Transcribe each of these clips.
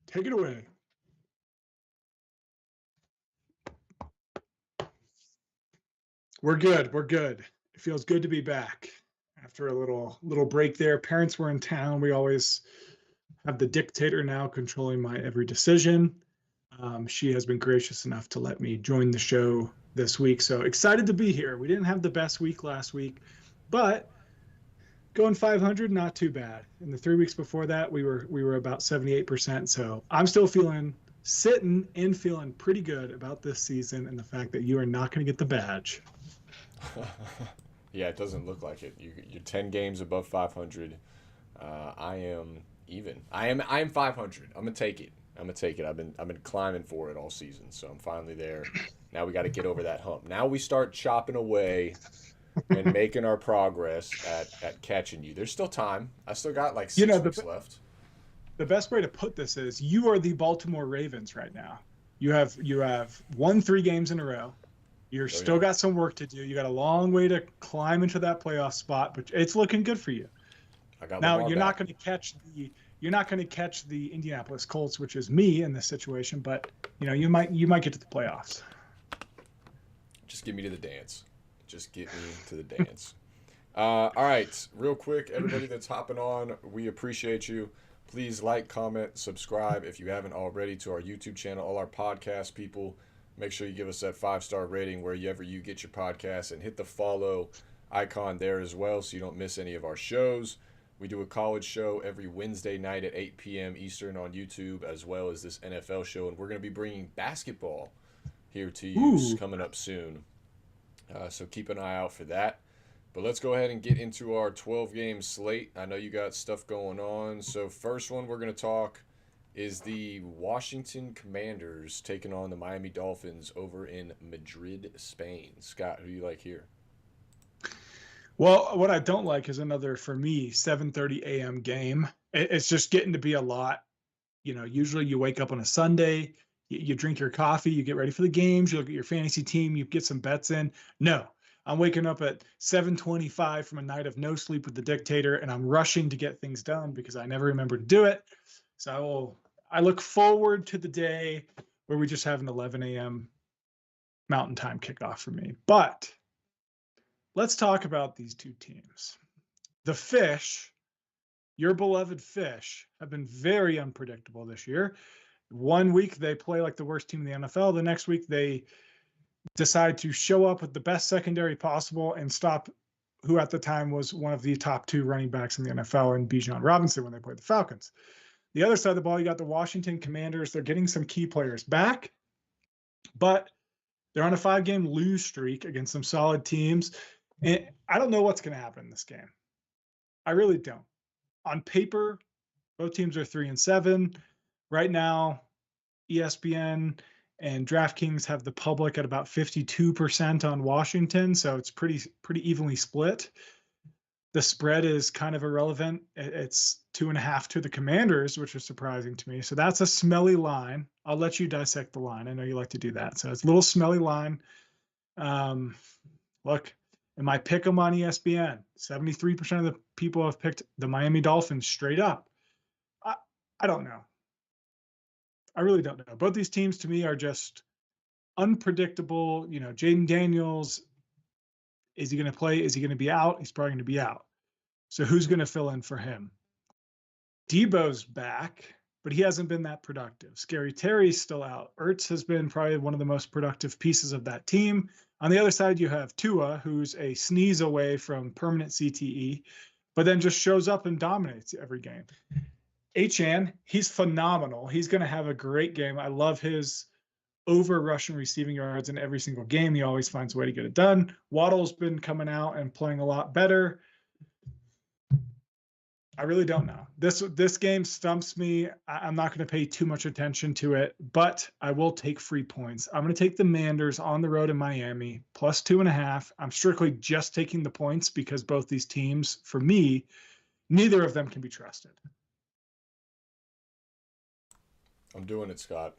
Take it away. We're good. We're good. It feels good to be back after a little break there. Parents were in town. We always have the dictator now controlling my every decision. She has been gracious enough to let me join the show this week. So excited to be here. We didn't have the best week last week, but going 500, not too bad. In the 3 weeks before that, we were about 78%. So I'm still sitting and feeling pretty good about this season and the fact that you are not going to get the badge. Yeah, it doesn't look like it. You're 10 games above 500. I am even. I am 500. I'm gonna take it. I'm gonna take it. I've been climbing for it all season, so I'm finally there. Now we got to get over that hump. Now we start chopping away and making our progress at catching you. There's still time. I still got like You six know, weeks left. the best way to put this is you are the Baltimore Ravens right now. You have won 3 games in a row. You're Oh still yeah, got some work to do. You got a long way to climb into that playoff spot, but it's looking good for you. I got Now Lamar you're not back. going to catch the Indianapolis Colts, which is me in this situation, but you might get to the playoffs. Just get me to the dance. Just get me to the dance. All right, real quick, everybody that's hopping on, we appreciate you. Please like, comment, subscribe if you haven't already to our YouTube channel. All our podcast people, make sure you give us that 5-star rating wherever you get your podcasts, and hit the follow icon there as well so you don't miss any of our shows. We do a college show every Wednesday night at 8 p.m. Eastern on YouTube, as well as this NFL show, and we're going to be bringing basketball here to you Ooh. coming up soon. So keep an eye out for that. But let's go ahead and get into our 12-game slate. I know you got stuff going on. So first one we're going to talk is the Washington Commanders taking on the Miami Dolphins over in Madrid, Spain. Scott, who do you like here? Well, what I don't like is another, for me, 7:30 a.m. game. It's just getting to be a lot. Usually you wake up on a Sunday, you drink your coffee, you get ready for the games, you look at your fantasy team, you get some bets in. No, I'm waking up at 7:25 from a night of no sleep with the dictator, and I'm rushing to get things done because I never remember to do it. So I look forward to the day where we just have an 11 a.m. Mountain Time kickoff for me. But let's talk about these two teams. The Fish, your beloved Fish, have been very unpredictable this year. One week they play like the worst team in the NFL. The next week they decide to show up with the best secondary possible and stop who at the time was one of the top 2 running backs in the NFL in Bijan Robinson when they played the Falcons. The other side of the ball, you got the Washington Commanders. They're getting some key players back, but they're on a 5-game lose streak against some solid teams. And I don't know what's going to happen in this game. I really don't. On paper, both teams are 3-7. Right now, ESPN and DraftKings have the public at about 52% on Washington, so it's pretty evenly split. The spread is kind of irrelevant. It's 2.5 to the Commanders, which is surprising to me. So that's a smelly line. I'll let you dissect the line. I know you like to do that. So it's a little smelly line. Look, in my pick 'em on ESPN, 73% of the people have picked the Miami Dolphins straight up. I don't know. I really don't know. Both these teams to me are just unpredictable. Jaden Daniels, is he going to play? Is he going to be out? He's probably going to be out. So who's going to fill in for him? Debo's back, but he hasn't been that productive. Scary Terry's still out. Ertz has been probably one of the most productive pieces of that team. On the other side, you have Tua, who's a sneeze away from permanent CTE, but then just shows up and dominates every game. Achane, he's phenomenal. He's going to have a great game. I love his over rushing receiving yards in every single game. He always finds a way to get it done. Waddle's been coming out and playing a lot better. I really don't know. This game stumps me. I'm not going to pay too much attention to it, but I will take free points. I'm going to take the Manders on the road in Miami, plus 2.5. I'm strictly just taking the points because both these teams, for me, neither of them can be trusted. I'm doing it, Scott.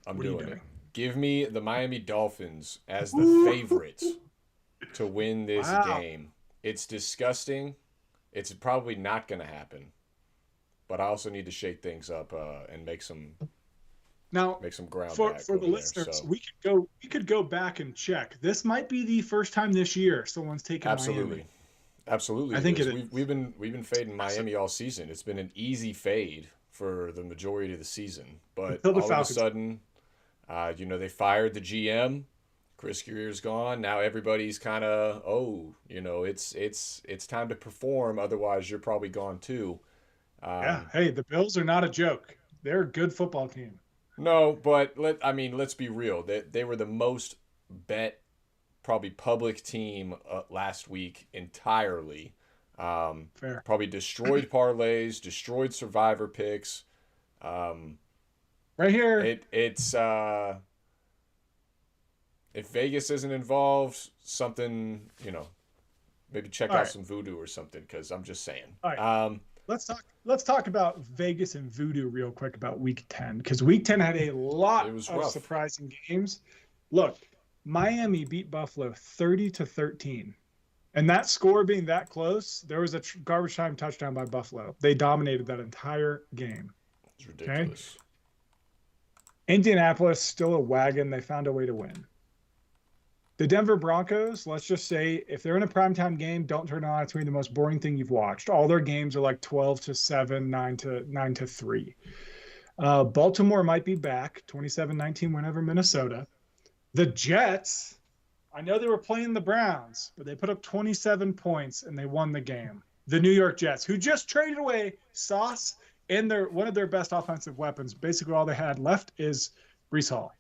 I'm What are you doing it. doing? Give me the Miami Dolphins as the Ooh. favorite to win this Wow. game. It's disgusting. It's probably not going to happen. but I also need to shake things up and make some ground for back the over there. listeners, So we could go back and check. This might be the first time this year someone's taken Miami. Absolutely, I think it is. it is. We've been fading Miami all season. It's been an easy fade for the majority of the season, but Until the all of a Falcons. sudden, they fired the GM. Chris Greer's gone. Now everybody's kind of, it's time to perform. Otherwise, you're probably gone too. Yeah. Hey, the Bills are not a joke. They're a good football team. No, but let's be real. They were the most bet probably public team last week entirely. Fair. Probably destroyed parlays, destroyed survivor picks. Right here. It's if Vegas isn't involved, something, maybe check out some voodoo or something, because I'm just saying. All right. Let's talk about Vegas and voodoo real quick about week 10, because week 10 had a lot of surprising games. Look, Miami beat Buffalo 30-13. And that score being that close, there was a garbage time touchdown by Buffalo. They dominated that entire game. It's ridiculous. Okay? Indianapolis, still a wagon. They found a way to win. The Denver Broncos, let's just say, if they're in a primetime game, don't turn on. It's going to be the most boring thing you've watched. All their games are like 12-7, 9-3. Baltimore might be back, 27-19 win over Minnesota. The Jets, I know they were playing the Browns, but they put up 27 points and they won the game. The New York Jets, who just traded away Sauce and one of their best offensive weapons. Basically, all they had left is Breece Hall.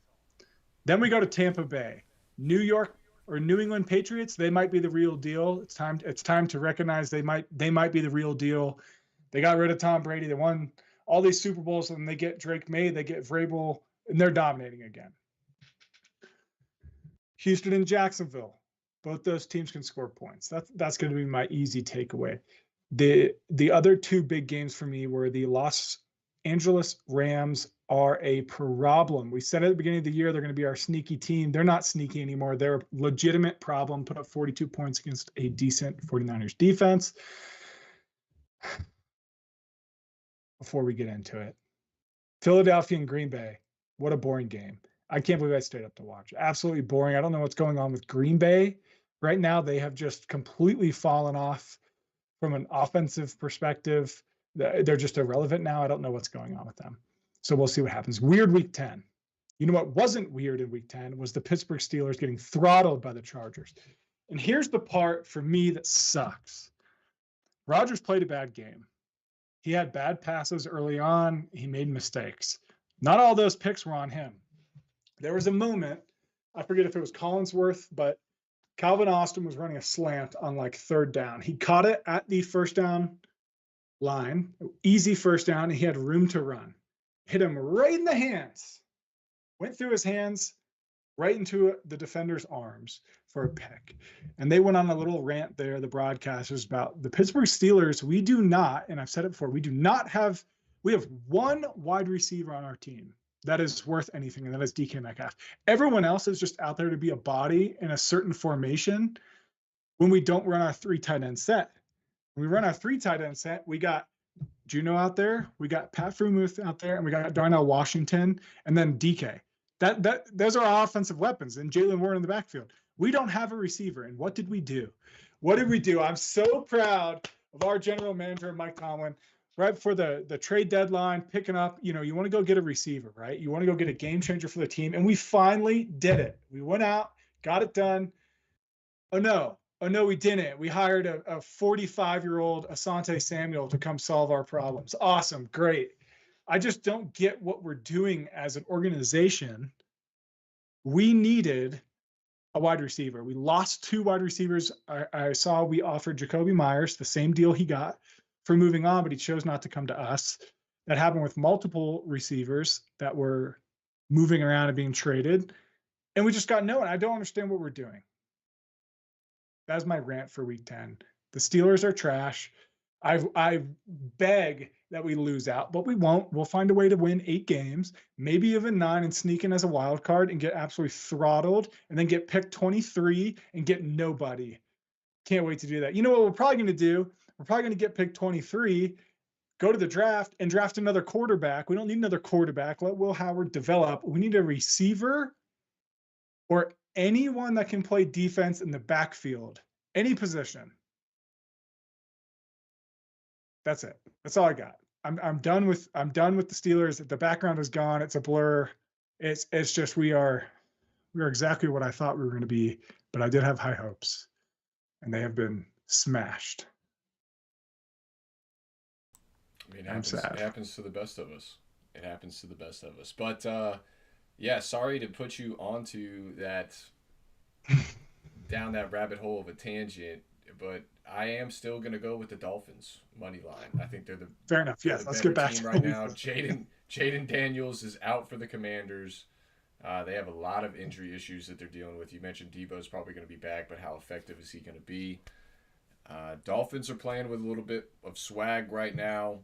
Then we go to Tampa Bay. New England Patriots, they might be the real deal. It's time to recognize they might be the real deal. They got rid of Tom Brady. They won all these Super Bowls, and they get Drake May, they get Vrabel, and they're dominating again. Houston and Jacksonville, both those teams can score points. That's going to be my easy takeaway. The other two big games for me were the Los Angeles Rams are a problem. We said at the beginning of the year they're going to be our sneaky team. They're not sneaky anymore. They're a legitimate problem. Put up 42 points against a decent 49ers defense. Before we get into it, Philadelphia and Green Bay, what a boring game. I can't believe I stayed up to watch. Absolutely boring. I don't know what's going on with Green Bay. Right now, they have just completely fallen off from an offensive perspective. They're just irrelevant now. I don't know what's going on with them. So we'll see what happens. Weird week 10. You know what wasn't weird in week 10 was the Pittsburgh Steelers getting throttled by the Chargers. And here's the part for me that sucks. Rodgers played a bad game. He had bad passes early on. He made mistakes. Not all those picks were on him. There was a moment, I forget if it was Collinsworth, but Calvin Austin was running a slant on like third down. He caught it at the first down line, easy first down, and he had room to run. Hit him right in the hands, went through his hands, right into the defender's arms for a pick. And they went on a little rant there, the broadcasters, about the Pittsburgh Steelers. We do not, and I've said it before, we have one wide receiver on our team that is worth anything, and that is DK Metcalf. Everyone else is just out there to be a body in a certain formation when we don't run our 3 tight end set. When we run our 3 tight end set, we got Juno out there, we got Pat Freiermuth out there, and we got Darnell Washington, and then DK. Those are our offensive weapons, and Jalen Warren in the backfield. We don't have a receiver, and what did we do? I'm so proud of our general manager, Mike Tomlin, right before the trade deadline, picking up, you want to go get a receiver, right? You want to go get a game changer for the team, and we finally did it. We went out, got it done. Oh, no, we didn't. We hired a 45-year-old Asante Samuel to come solve our problems. Awesome. Great. I just don't get what we're doing as an organization. We needed a wide receiver. We lost 2 wide receivers. I saw we offered Jacoby Myers the same deal he got for moving on, but he chose not to come to us. That happened with multiple receivers that were moving around and being traded. And we just got no one. I don't understand what we're doing. That's my rant for week 10. The Steelers are trash. I beg that we lose out, but we won't. We'll find a way to win 8 games, maybe even 9, and sneak in as a wild card and get absolutely throttled and then get picked 23 and get nobody. Can't wait to do that. You know what we're probably going to do? We're probably going to get picked 23, go to the draft and draft another quarterback. We don't need another quarterback. Let Will Howard develop. We need a receiver or anyone that can play defense in the backfield, any position. That's it. That's all I got. I'm done with the Steelers. The background is gone. It's a blur. It's just we are exactly what I thought we were going to be, but I did have high hopes, and they have been smashed. I mean, it happens to the best of us. It happens to the best of us. But yeah, sorry to put you onto that down that rabbit hole of a tangent, but I am still going to go with the Dolphins money line. I think they're the fair enough. Yes, let's get back team right now. Jaden Daniels is out for the Commanders. They have a lot of injury issues that they're dealing with. You mentioned Debo's probably going to be back, but how effective is he going to be? Dolphins are playing with a little bit of swag right now.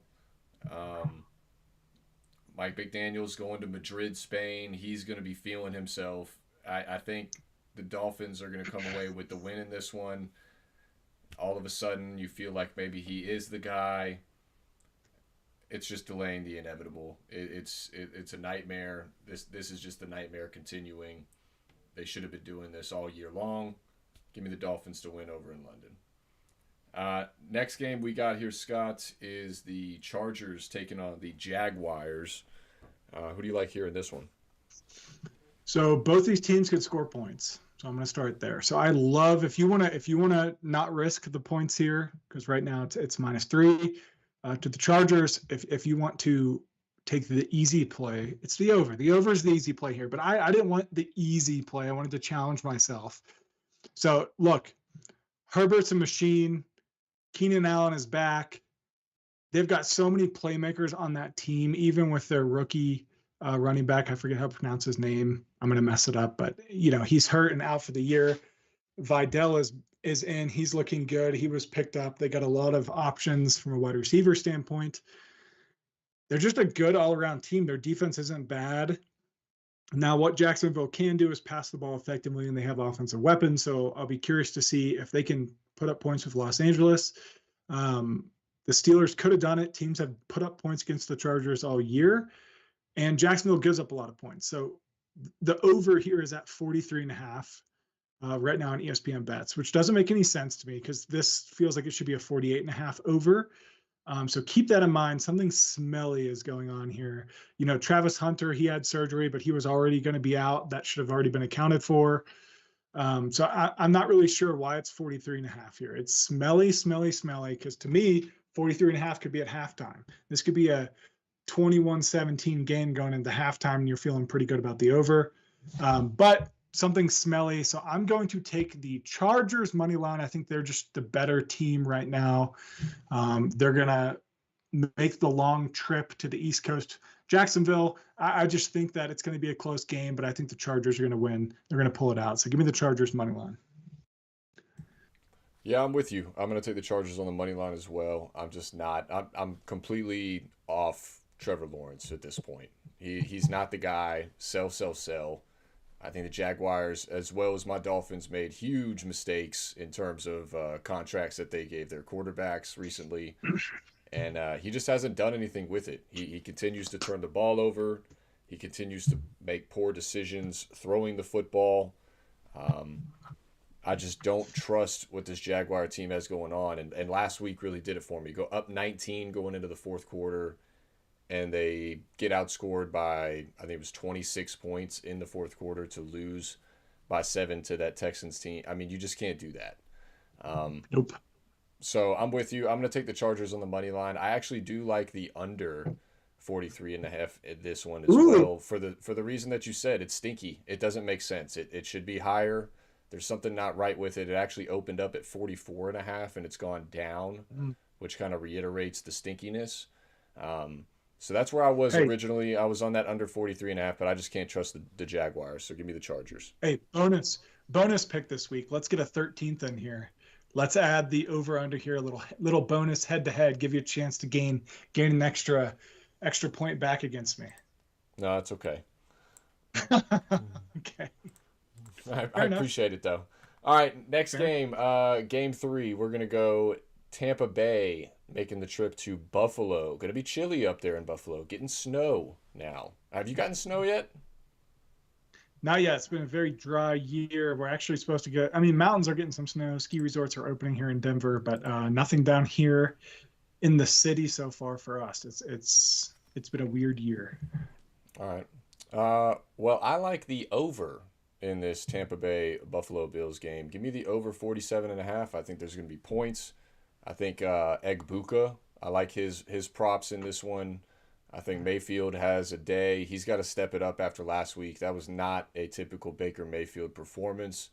Mike McDaniel's going to Madrid, Spain. He's going to be feeling himself. I think the Dolphins are going to come away with the win in this one. All of a sudden, you feel like maybe he is the guy. It's just delaying the inevitable. It's a nightmare. This is just the nightmare continuing. They should have been doing this all year long. Give me the Dolphins to win over in London. Next game we got here, Scott, is the Chargers taking on the Jaguars. Who do you like here in this one? So both these teams could score points. So I'm going to start there. So I love if you want to not risk the points here, because right now it's -3 to the Chargers. If you want to take the easy play, it's the over. The over is the easy play here, but I didn't want the easy play. I wanted to challenge myself. So look, Herbert's a machine. Keenan Allen is back. They've got so many playmakers on that team, even with their rookie running back. I forget how to pronounce his name. I'm going to mess it up, but he's hurt and out for the year. Vidal is in. He's looking good. He was picked up. They got a lot of options from a wide receiver standpoint. They're just a good all-around team. Their defense isn't bad. Now, what Jacksonville can do is pass the ball effectively, and they have offensive weapons. So I'll be curious to see if they can put up points with Los Angeles. The Steelers could have done it. Teams have put up points against the Chargers all year, and Jacksonville gives up a lot of points. So the over here is at 43.5 right now on ESPN bets, which doesn't make any sense to me because this feels like it should be a 48.5 over. So keep that in mind. Something smelly is going on here. Travis Hunter, he had surgery, but he was already going to be out. That should have already been accounted for. So I'm not really sure why it's 43.5 here. It's smelly, because to me, 43.5 could be at halftime. This could be a 21-17 game going into halftime, and you're feeling pretty good about the over. But something smelly. So I'm going to take the Chargers money line. I think they're just the better team right now. They're going to make the long trip to the East Coast. Jacksonville, I just think that it's going to be a close game, but I think the Chargers are going to win. They're going to pull it out. So give me the Chargers money line. Yeah, I'm with you. I'm going to take the Chargers on the money line as well. I'm just not. I'm completely off Trevor Lawrence at this point. He's not the guy. Sell. I think the Jaguars, as well as my Dolphins, made huge mistakes in terms of contracts that they gave their quarterbacks recently. And he just hasn't done anything with it. He continues to turn the ball over. He continues to make poor decisions throwing the football. I just don't trust what this Jaguar team has going on. And last week really did it for me. Go up 19 going into the fourth quarter, and they get outscored by, I think it was 26 points in the fourth quarter to lose by 7 to that Texans team. I mean, you just can't do that. Nope. So I'm with you. I'm going to take the Chargers on the money line. I actually do like the under 43.5 at this one as well for the reason that you said. It's stinky. It doesn't make sense. It should be higher. There's something not right with it. It actually opened up at 44.5 and it's gone down, which kind of reiterates the stinkiness. So that's where I was originally. I was on that under 43.5, but I just can't trust the Jaguars. So give me the Chargers. Hey, bonus pick this week. Let's get a 13th in here. Let's add the over under here, a little bonus head to head, give you a chance to gain an extra point back against me. No, it's okay. Okay. I appreciate it though. All right, next game, game 3. We're gonna go Tampa Bay making the trip to Buffalo. Going to be chilly up there in Buffalo. Getting snow now. Have you gotten snow yet? Not yet. It's been a very dry year. We're actually supposed to get, I mean, mountains are getting some snow. Ski resorts are opening here in Denver, but nothing down here in the city so far for us. It's been a weird year. All right. Well, I like the over in this Tampa Bay Buffalo Bills game. Give me the over 47.5. I think there's going to be points. I think Egbuka, I like his props in this one. I think Mayfield has a day. He's got to step it up after last week. That was not a typical Baker Mayfield performance.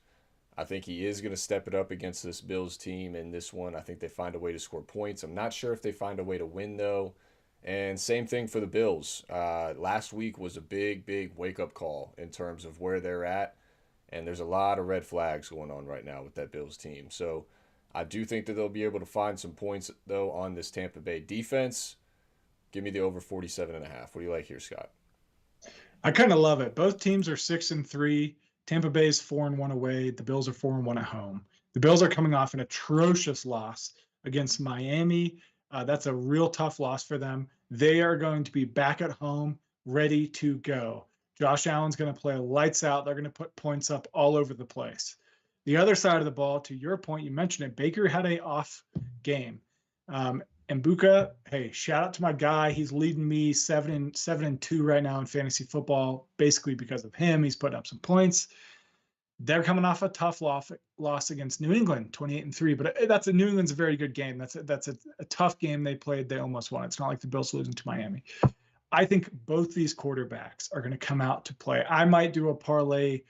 I think he is going to step it up against this Bills team in this one. I think they find a way to score points. I'm not sure if they find a way to win, though. And same thing for the Bills. Last week was a big, big wake-up call in terms of where they're at. And there's a lot of red flags going on right now with that Bills team. So I do think that they'll be able to find some points, though, on this Tampa Bay defense. Give me the over 47.5. What do you like here, Scott? I kind of love it. Both teams are 6-3. Tampa Bay is 4-1 away. The Bills are 4-1 at home. The Bills are coming off an atrocious loss against Miami. That's a real tough loss for them. They are going to be back at home, ready to go. Josh Allen's going to play lights out. They're going to put points up all over the place. The other side of the ball, to your point, you mentioned it. Baker had an off game. And Buka, hey, shout out to my guy. He's leading me 7-2 right now in fantasy football, basically because of him. He's putting up some points. They're coming off a tough loss against New England, 28-3. But New England's a very good game. That's a tough game they played. They almost won. It's not like the Bills losing to Miami. I think both these quarterbacks are going to come out to play. I might do a parlay,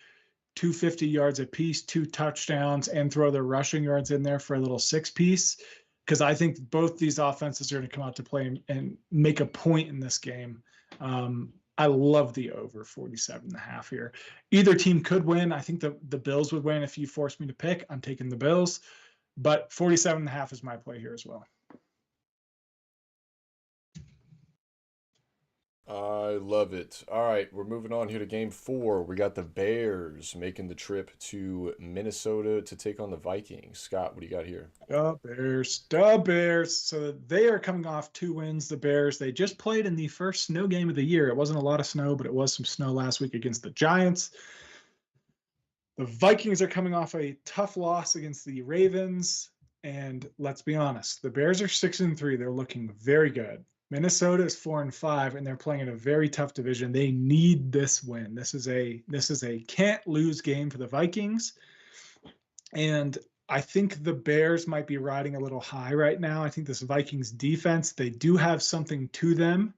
250 yards apiece, 2 touchdowns, and throw their rushing yards in there for a little 6-piece. Because I think both these offenses are going to come out to play and make a point in this game. I love the over 47.5 here. Either team could win. I think the Bills would win. If you force me to pick, I'm taking the Bills. But 47.5 is my play here as well. I love it. All right, we're moving on here to game 4. We got the Bears making the trip to Minnesota to take on the Vikings. Scott, what do you got here? The Bears. So they are coming off 2 wins, the Bears. They just played in the first snow game of the year. It wasn't a lot of snow, but it was some snow last week against the Giants. The Vikings are coming off a tough loss against the Ravens. And let's be honest, the Bears are 6-3. They're looking very good. Minnesota is 4-5, and they're playing in a very tough division. They need this win. This is a can't lose game for the Vikings. And I think the Bears might be riding a little high right now. I think this Vikings defense, they do have something to them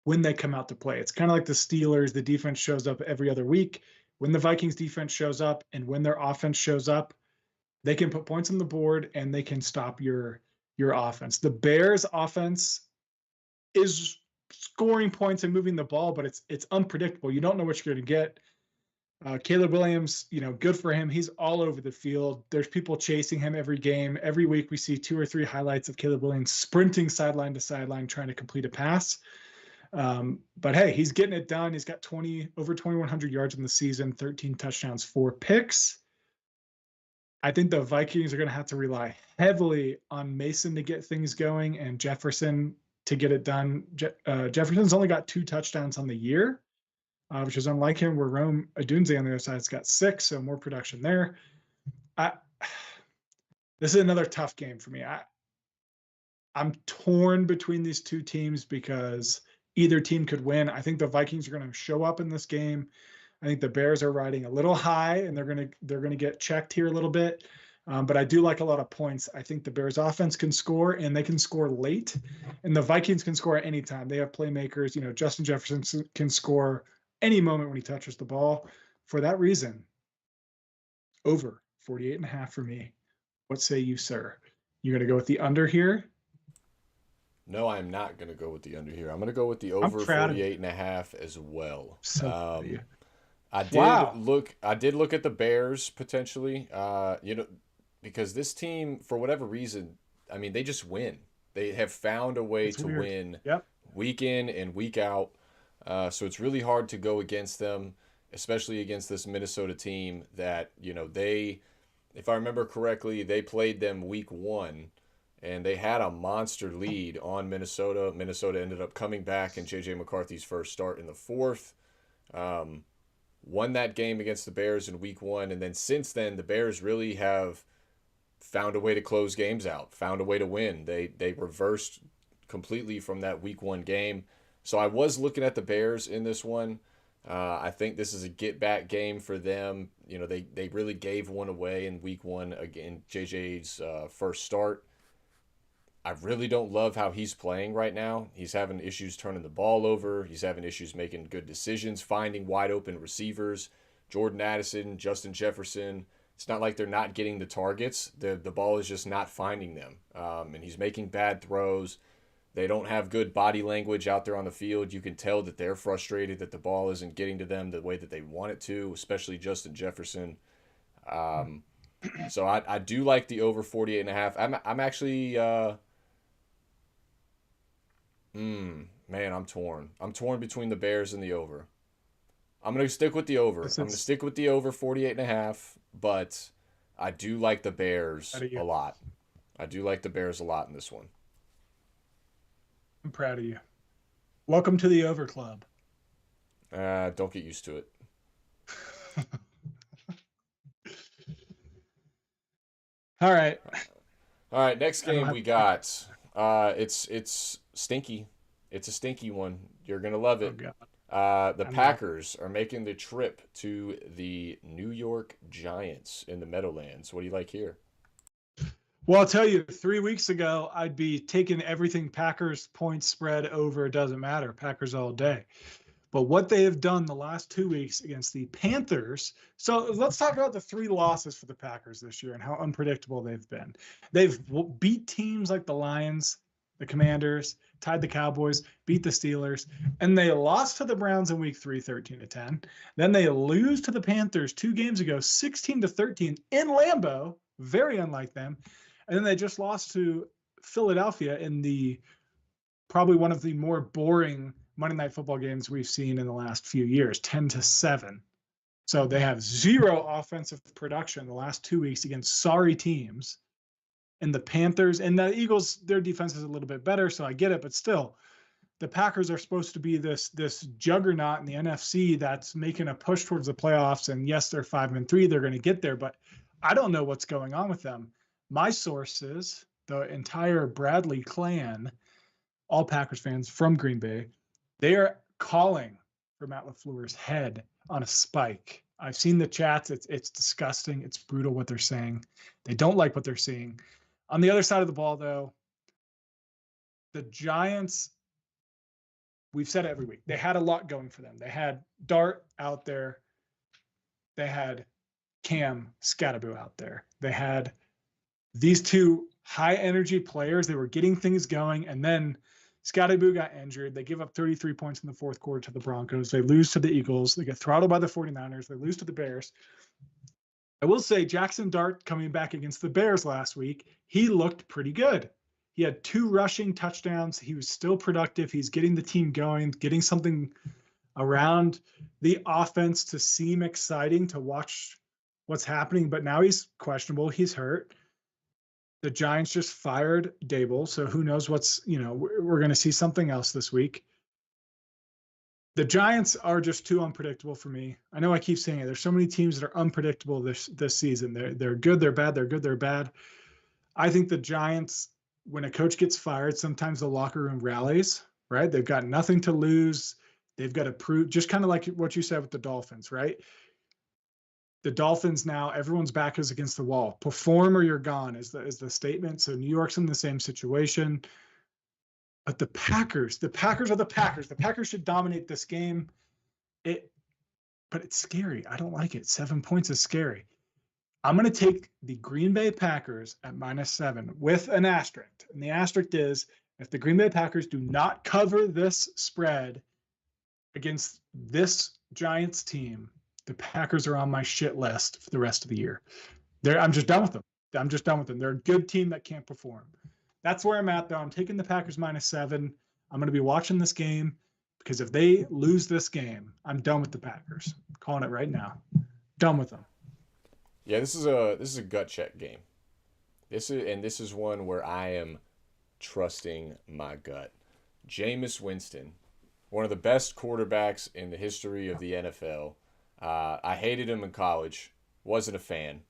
when they come out to play. It's kind of like the Steelers. The defense shows up every other week. When the Vikings defense shows up and when their offense shows up, they can put points on the board and they can stop your offense. The Bears offense is scoring points and moving the ball, but it's unpredictable. You don't know what you're going to get. Caleb Williams, good for him. He's all over the field. There's people chasing him every game. Every week we see 2 or 3 highlights of Caleb Williams sprinting sideline to sideline trying to complete a pass. But hey, he's getting it done. He's got over 2,100 yards in the season, 13 touchdowns, 4 picks. I think the Vikings are going to have to rely heavily on Mason to get things going and Jefferson to get it done. Jefferson's only got 2 touchdowns on the year, which is unlike him, where Rome Odunze on the other side has got 6, so more production there. This is another tough game for me. I'm torn between these 2 teams because either team could win. I think the Vikings are going to show up in this game. I think the Bears are riding a little high, and they're going to get checked here a little bit. But I do like a lot of points. I think the Bears offense can score, and they can score late, and the Vikings can score at any time. They have playmakers. Justin Jefferson can score any moment when he touches the ball. For that reason, over 48.5 for me. What say you, sir? You going to go with the under here? No, I'm not going to go with the under here. I'm going to go with the over 48.5 as well. So I did look at the Bears potentially, because this team, for whatever reason, I mean, they just win. They have found a way to win week in and week out. So it's really hard to go against them, especially against this Minnesota team that, if I remember correctly, they played them week 1 and they had a monster lead on Minnesota. Minnesota ended up coming back in J.J. McCarthy's first start in the fourth. Won that game against the Bears in week 1, and then since then, the Bears really have found a way to close games out, found a way to win. They reversed completely from that week 1 game. So I was looking at the Bears in this one. I think this is a get-back game for them. You know, they really gave one away in week 1 again, JJ's first start. I really don't love how he's playing right now. He's having issues turning the ball over. He's having issues making good decisions, finding wide open receivers. Jordan Addison, Justin Jefferson. It's not like they're not getting the targets. The ball is just not finding them. And he's making bad throws. They don't have good body language out there on the field. You can tell that they're frustrated that the ball isn't getting to them the way that they want it to, especially Justin Jefferson. So I do like the over 48.5. I'm actually man, I'm torn. I'm torn between the Bears and the over. I'm going to stick with the over. I'm going to stick with the over 48.5, but I do like the Bears a lot. I do like the Bears a lot in this one. I'm proud of you. Welcome to the over club. Don't get used to it. All right. All right, next game we got. It's stinky. It's a stinky one. You're going to love it. Oh, God. The Packers are making the trip to the New York Giants in the Meadowlands. What do you like here? Well, I'll tell you, 3 weeks ago, I'd be taking everything Packers points spread over. It doesn't matter. Packers all day. But what they have done the last 2 weeks against the Panthers. So let's talk about the 3 losses for the Packers this year and how unpredictable they've been. They've beat teams like the Lions, the Commanders, tied the Cowboys, beat the Steelers, and they lost to the Browns in week 3, 13-10. Then they lose to the Panthers 2 games ago, 16-13 in Lambeau, very unlike them. And then they just lost to Philadelphia in the probably one of the more boring Monday Night Football games we've seen in the last few years, 10-7. So they have 0 offensive production the last 2 weeks against sorry teams. And the Panthers and the Eagles, their defense is a little bit better, so I get it. But still, the Packers are supposed to be this juggernaut in the NFC that's making a push towards the playoffs. And yes, they're 5-3. They're going to get there, but I don't know what's going on with them. My sources, the entire Bradley clan, all Packers fans from Green Bay, they are calling for Matt LaFleur's head on a spike. I've seen the chats. It's disgusting. It's brutal what they're saying. They don't like what they're seeing. On the other side of the ball, though, the Giants, we've said it every week, they had a lot going for them. They had Dart out there. They had Cam Scatterboo out there. They had these 2 high-energy players. They were getting things going, and then Scatterboo got injured. They give up 33 points in the fourth quarter to the Broncos. They lose to the Eagles. They get throttled by the 49ers. They lose to the Bears. I will say Jackson Dart coming back against the Bears last week, he looked pretty good. He had 2 rushing touchdowns. He was still productive. He's getting the team going, getting something around the offense to seem exciting to watch what's happening. But now he's questionable. He's hurt. The Giants just fired Dable, so who knows what's, we're going to see something else this week. The Giants are just too unpredictable for me. I know I keep saying it. There's so many teams that are unpredictable this season. They're good, they're bad, they're good, they're bad. I think the Giants, when a coach gets fired, sometimes the locker room rallies, right? They've got nothing to lose. They've got to prove, just kind of like what you said with the Dolphins, right? The Dolphins now, everyone's back is against the wall. Perform or you're gone is the statement. So New York's in the same situation. But the Packers are the Packers. The Packers should dominate this game. But it's scary. I don't like it. 7 points is scary. I'm going to take the Green Bay Packers at -7 with an asterisk. And the asterisk is if the Green Bay Packers do not cover this spread against this Giants team, the Packers are on my shit list for the rest of the year. I'm just done with them. They're a good team that can't perform. That's where I'm at, though. I'm taking the Packers -7. I'm going to be watching this game because if they lose this game, I'm done with the Packers. I'm calling it right now. Done with them. Yeah, this is a gut check game. This is one where I am trusting my gut. Jameis Winston, one of the best quarterbacks in the history of the NFL. I hated him in college. Wasn't a fan,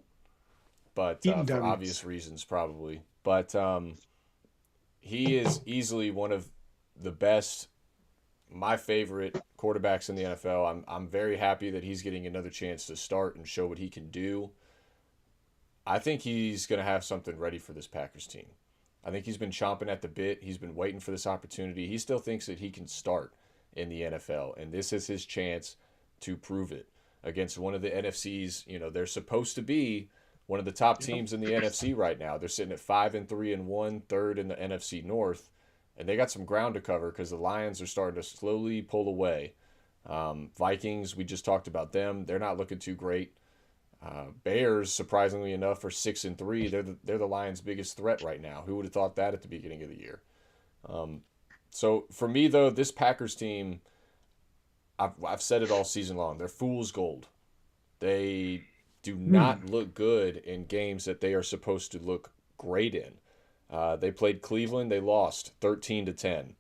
but Eating for W's. obvious reasons, probably. But he is easily one of the best, my favorite quarterbacks in the NFL. I'm very happy that he's getting another chance to start and show what he can do. I think he's going to have something ready for this Packers team. I think he's been chomping at the bit. He's been waiting for this opportunity. He still thinks that he can start in the NFL, and this is his chance to prove it against one of the NFC's. They're supposed to be one of the top teams in the NFC right now. They're sitting at 5-3-1, third in the NFC North, and they got some ground to cover because the Lions are starting to slowly pull away. Vikings, we just talked about them. They're not looking too great. Bears, surprisingly enough, are 6-3. They're the Lions' biggest threat right now. Who would have thought that at the beginning of the year? So for me, though, this Packers team, I've said it all season long. They're fool's gold. They do not look good in games that they are supposed to look great in. They played Cleveland. They lost 13-10.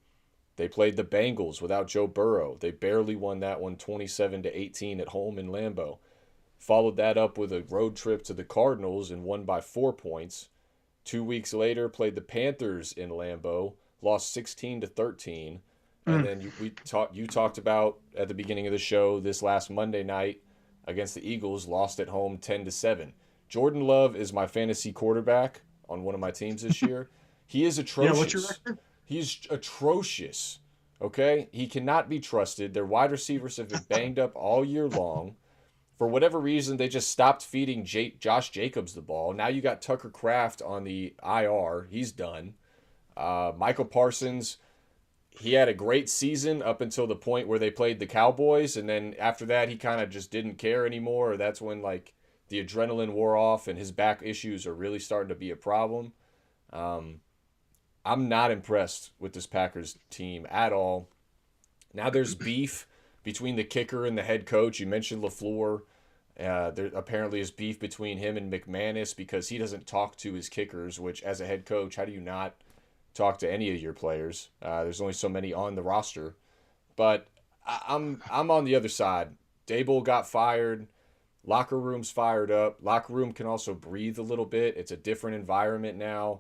They played the Bengals without Joe Burrow. They barely won that one 27-18 at home in Lambeau. Followed that up with a road trip to the Cardinals and won by 4 points. 2 weeks later, played the Panthers in Lambeau, lost 16-13. And then you talked about at the beginning of the show this last Monday night against the Eagles, lost at home 10-7. Jordan Love is my fantasy quarterback on one of my teams this year. He is atrocious. Yeah, what's your record? He's atrocious. Okay? He cannot be trusted. Their wide receivers have been banged up all year long. For whatever reason, they just stopped feeding Josh Jacobs the ball. Now you got Tucker Kraft on the IR. He's done. Michael Parsons, he had a great season up until the point where they played the Cowboys. And then after that, he kind of just didn't care anymore. Or that's when, the adrenaline wore off and his back issues are really starting to be a problem. I'm not impressed with this Packers team at all. Now there's beef between the kicker and the head coach. You mentioned LaFleur. There apparently is beef between him and McManus because he doesn't talk to his kickers, which as a head coach, how do you not talk to any of your players? There's only so many on the roster. But I'm on the other side. Dable got fired. Locker room's fired up. Locker room can also breathe a little bit. It's a different environment now.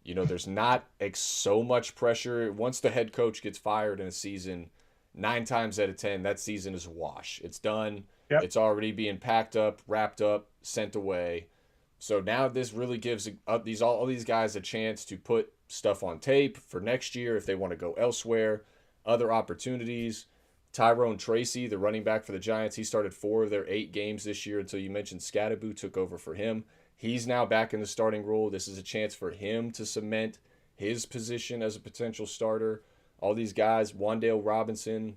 There's not so much pressure. Once the head coach gets fired in a season, 9 times out of 10, that season is a wash. It's done. Yep. It's already being packed up, wrapped up, sent away. So now this really gives all these guys a chance to put stuff on tape for next year if they want to go elsewhere, other opportunities. Tyrone Tracy, the running back for the Giants, he started 4 of their 8 games this year until you mentioned Scadaboo took over for him. He's now back in the starting role. This is a chance for him to cement his position as a potential starter. All these guys, Wan'Dale Robinson,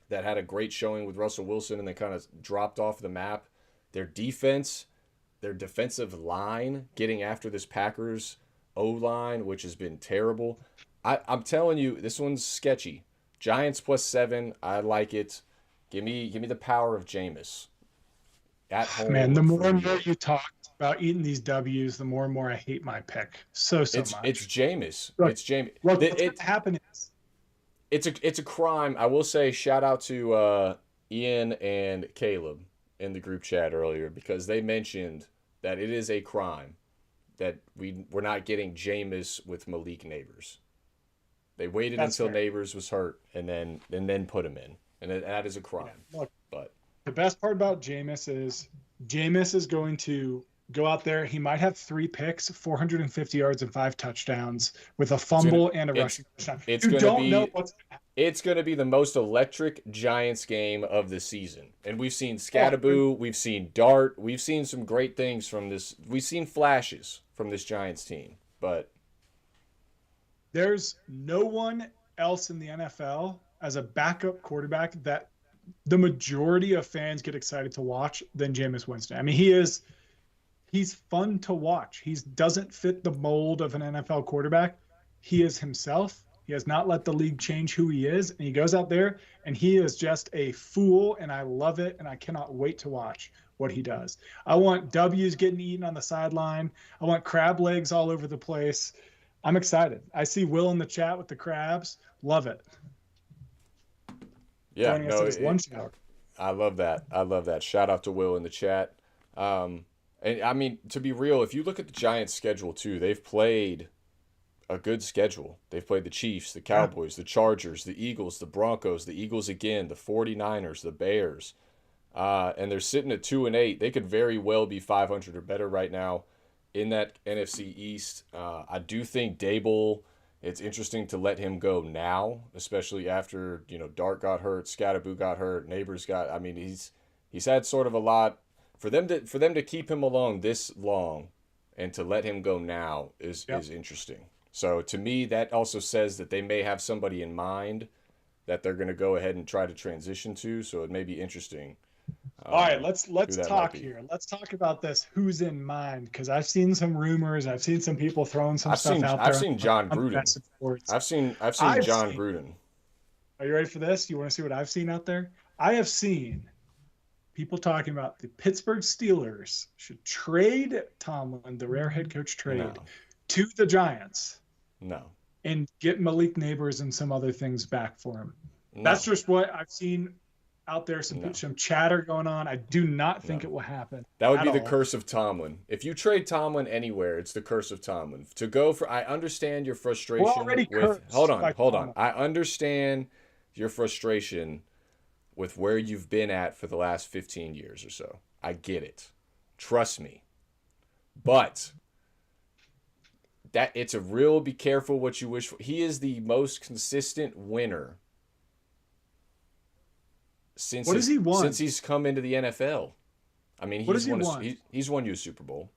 that had a great showing with Russell Wilson and then kind of dropped off the map. Their defense, their defensive line, getting after this Packers O-line, which has been terrible. I'm telling you, this one's sketchy. Giants +7, I like it. Give me the power of Jameis at home. Man, the more and more you talk about eating these W's, the more and more I hate my pick. So much. It's Jameis. Look, It's Jameis. What's going to happen is it's a crime. I will say shout out to Ian and Caleb in the group chat earlier because they mentioned that it is a crime that we're not getting Jameis with Malik Neighbors. They waited until fair. Neighbors was hurt and then put him in, and that is a crime. Yeah, look, but the best part about Jameis is going to go out there. He might have 3 picks, 450 yards, and 5 touchdowns with a fumble and a rushing touchdown. It's going to be the most electric Giants game of the season. And we've seen Scadaboo, we've seen Dart, we've seen some great things from this. We've seen flashes from this Giants team, but there's no one else in the NFL as a backup quarterback that the majority of fans get excited to watch than Jameis Winston. I mean, he's fun to watch. He doesn't fit the mold of an NFL quarterback. He is himself. He has not let the league change who he is. And he goes out there and he is just a fool. And I love it. And I cannot wait to watch what he does. I want W's getting eaten on the sideline. I want crab legs all over the place. I'm excited. I see Will in the chat with the crabs. Love it. Yeah, no, lunch hour. I love that. I love that. Shout out to Will in the chat. And I mean, to be real, if you look at the Giants' schedule too, they've played a good schedule. They've played the Chiefs, the Cowboys, the Chargers, the Eagles, the Broncos, the Eagles again, the 49ers, the Bears. And they're sitting at 2-8. They could very well be 500 or better right now in that NFC East. I do think Dable, it's interesting to let him go now, especially after, Dart got hurt, Scatterboo got hurt, Neighbors got, I mean, he's had sort of a lot. For them to keep him along this long and to let him go now is interesting. So to me, that also says that they may have somebody in mind that they're going to go ahead and try to transition to. So it may be interesting. All right, let's talk here. Let's talk about this. Who's in mind? Because I've seen some rumors. I've seen some people throwing some stuff out there. I've seen John Gruden. I've seen John Gruden. Are you ready for this? You want to see what I've seen out there? I have seen people talking about the Pittsburgh Steelers should trade Tomlin, the rare head coach trade, to the Giants. No. And get Malik Neighbors and some other things back for him. No. That's just what I've seen out there. Some chatter going on. I do not think it will happen. That would be the curse of Tomlin. If you trade Tomlin anywhere, it's the curse of Tomlin. To go for, I understand your frustration. We're already cursed. Hold on. I understand your frustration with where you've been at for the last 15 years or so. I get it. Trust me. But that it's a real be careful what you wish for. He is the most consistent winner since he's come into the NFL. I mean, he's won you a Super Bowl.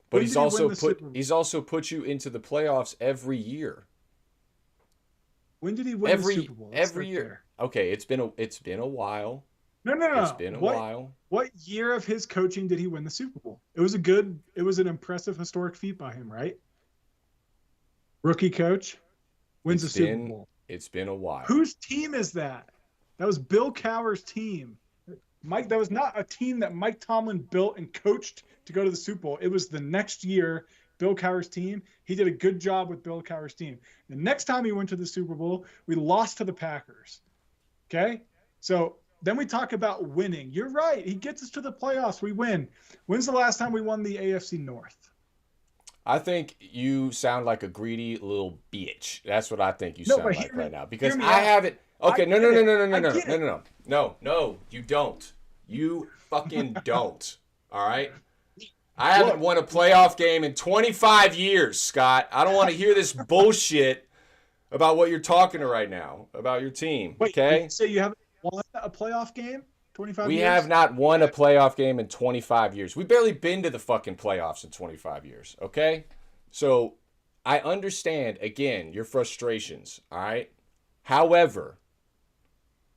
But he's also put you into the playoffs every year. When did he win the Super Bowl? Every year. Okay, it's been a while. No. It's been a while. What year of his coaching did he win the Super Bowl? It was an impressive historic feat by him, right? Rookie coach wins the Super Bowl. It's been a while. Whose team is that? That was Bill Cowher's team. That was not a team that Mike Tomlin built and coached to go to the Super Bowl. It was the next year, Bill Cowher's team. He did a good job with Bill Cowher's team. The next time he went to the Super Bowl, we lost to the Packers. Okay? So then we talk about winning. You're right. He gets us to the playoffs. We win. When's the last time we won the AFC North? I think you sound like a greedy little bitch. That's what I think you sound like right now. Because I haven't. Okay, no, you don't. You fucking don't. All right? I haven't won a playoff game in 25 years, Scott. I don't want to hear this bullshit about what you're talking right now, about your team. Okay? So you haven't won a playoff game? 25 years? We have not won a playoff game in 25 years. We've barely been to the fucking playoffs in 25 years, okay? So I understand, again, your frustrations, all right? However,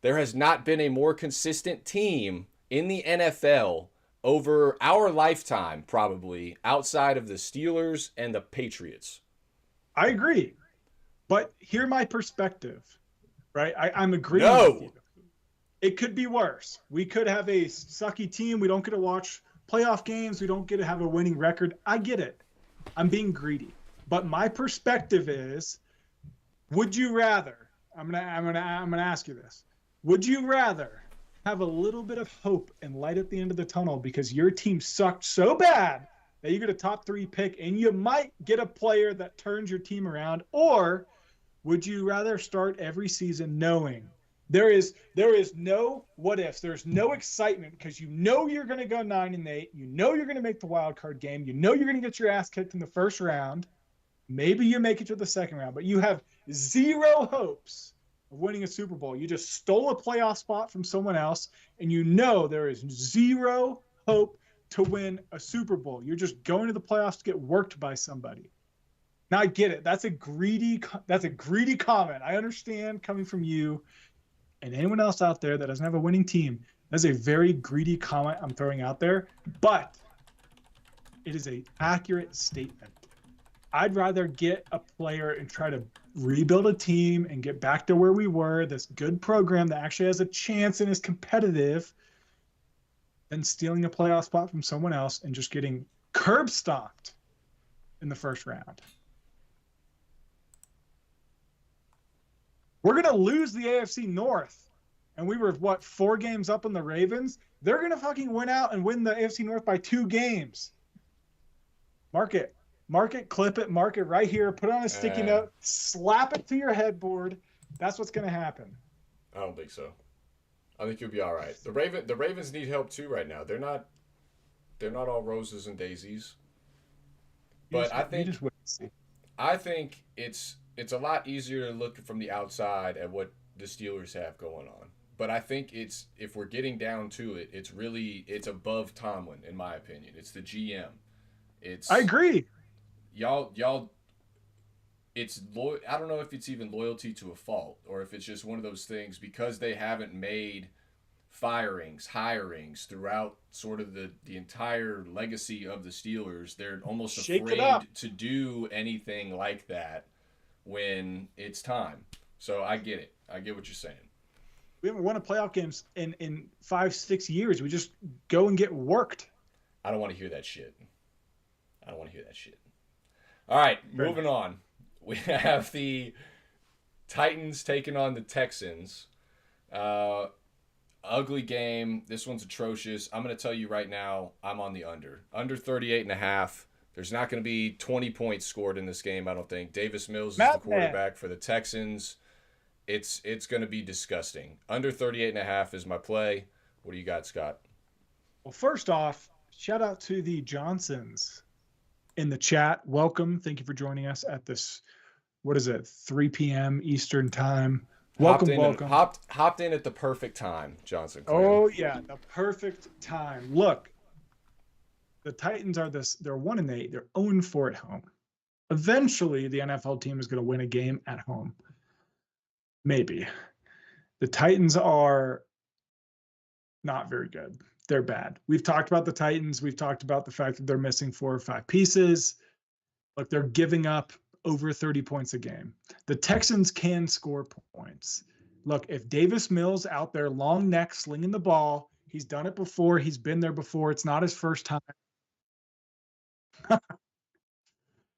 there has not been a more consistent team in the NFL over our lifetime, probably, outside of the Steelers and the Patriots. I agree. But hear my perspective, right? I'm agreeing with you. It could be worse. We could have a sucky team. We don't get to watch playoff games. We don't get to have a winning record. I get it. I'm being greedy. But my perspective is, would you rather, I'm gonna ask you this. Would you rather have a little bit of hope and light at the end of the tunnel because your team sucked so bad that you get a top 3 pick and you might get a player that turns your team around? Or would you rather start every season knowing there is no what ifs, there's no excitement because you know you're going to go 9-8, you know you're going to make the wild card game, you know you're going to get your ass kicked in the first round, maybe you make it to the second round, but you have zero hopes of winning a Super Bowl. You just stole a playoff spot from someone else, and you know there is zero hope to win a Super Bowl. You're just going to the playoffs to get worked by somebody. Now I get it. That's a greedy comment. I understand coming from you and anyone else out there that doesn't have a winning team. That's a very greedy comment I'm throwing out there, but it is an accurate statement. I'd rather get a player and try to rebuild a team and get back to where we were, this good program that actually has a chance and is competitive, than stealing a playoff spot from someone else and just getting curb stomped in the first round. We're going to lose the AFC North. And we were, 4 games up on the Ravens? They're going to fucking win out and win the AFC North by 2 games. Mark it, clip it, mark it right here, put it on a sticky note, slap it to your headboard. That's what's going to happen. I don't think so. I think you'll be all right. The Ravens need help too right now. They're not all roses and daisies. But I think it's a lot easier to look from the outside at what the Steelers have going on. But I think if we're getting down to it, it's above Tomlin, in my opinion. It's the GM. I agree. Y'all I don't know if it's even loyalty to a fault or if it's just one of those things because they haven't made hirings throughout sort of the entire legacy of the Steelers. They're almost afraid to do anything like that when it's time. So I get it. I get what you're saying. We haven't won a playoff games in 5-6 years. We just go and get worked. I don't want to hear that shit. All right, moving on. We have the Titans taking on the Texans. Ugly game. This one's atrocious. I'm going to tell you right now, I'm on the under. Under 38.5. There's not going to be 20 points scored in this game, I don't think. Davis Mills is the quarterback for the Texans. It's going to be disgusting. Under 38.5 is my play. What do you got, Scott? Well, first off, shout out to the Johnsons in the chat. Welcome. Thank you for joining us at this, 3 p.m. Eastern time. Welcome. Hopped in at the perfect time, Johnson. Oh, yeah, the perfect time. Look, the Titans they're 1-8. They're 0-4 at home. Eventually, the NFL team is going to win a game at home. Maybe. The Titans are not very good. They're bad. We've talked about the Titans. We've talked about the fact that they're missing 4 or 5 pieces. Look, they're giving up over 30 points a game. The Texans can score points. Look, if Davis Mills out there, long neck, slinging the ball, he's done it before. He's been there before. It's not his first time.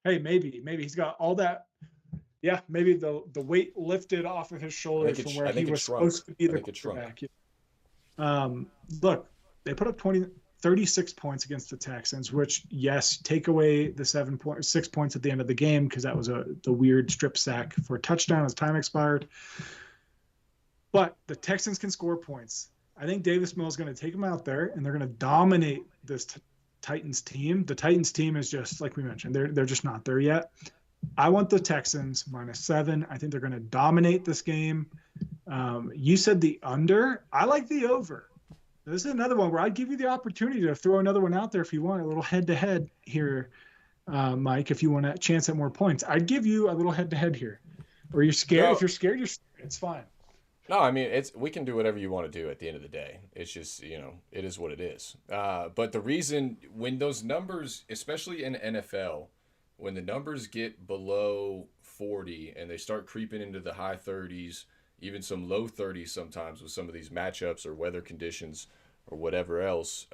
Hey, maybe he's got all that. Yeah, maybe the weight lifted off of his shoulders from where he was supposed to be the quarterback. Look, they put up 36 points against the Texans, which, yes, take away the 6 points at the end of the game because that was the weird strip sack for a touchdown as time expired. But the Texans can score points. I think Davis Mills is going to take them out there, and they're going to dominate this Titans team. The Titans team is just, like we mentioned, they're just not there yet. I want the Texans -7. I think they're going to dominate this game. You said the under. I like the over. This is another one where I'd give you the opportunity to throw another one out there if you want, a little head-to-head here, Mike, if you want a chance at more points. I'd give you a little head-to-head here. Or you're scared. No. If you're scared, it's fine. No, I mean, we can do whatever you want to do at the end of the day. It's just, it is what it is. But the reason when those numbers, especially in NFL, when the numbers get below 40 and they start creeping into the high 30s, even some low 30s sometimes with some of these matchups or weather conditions or whatever else,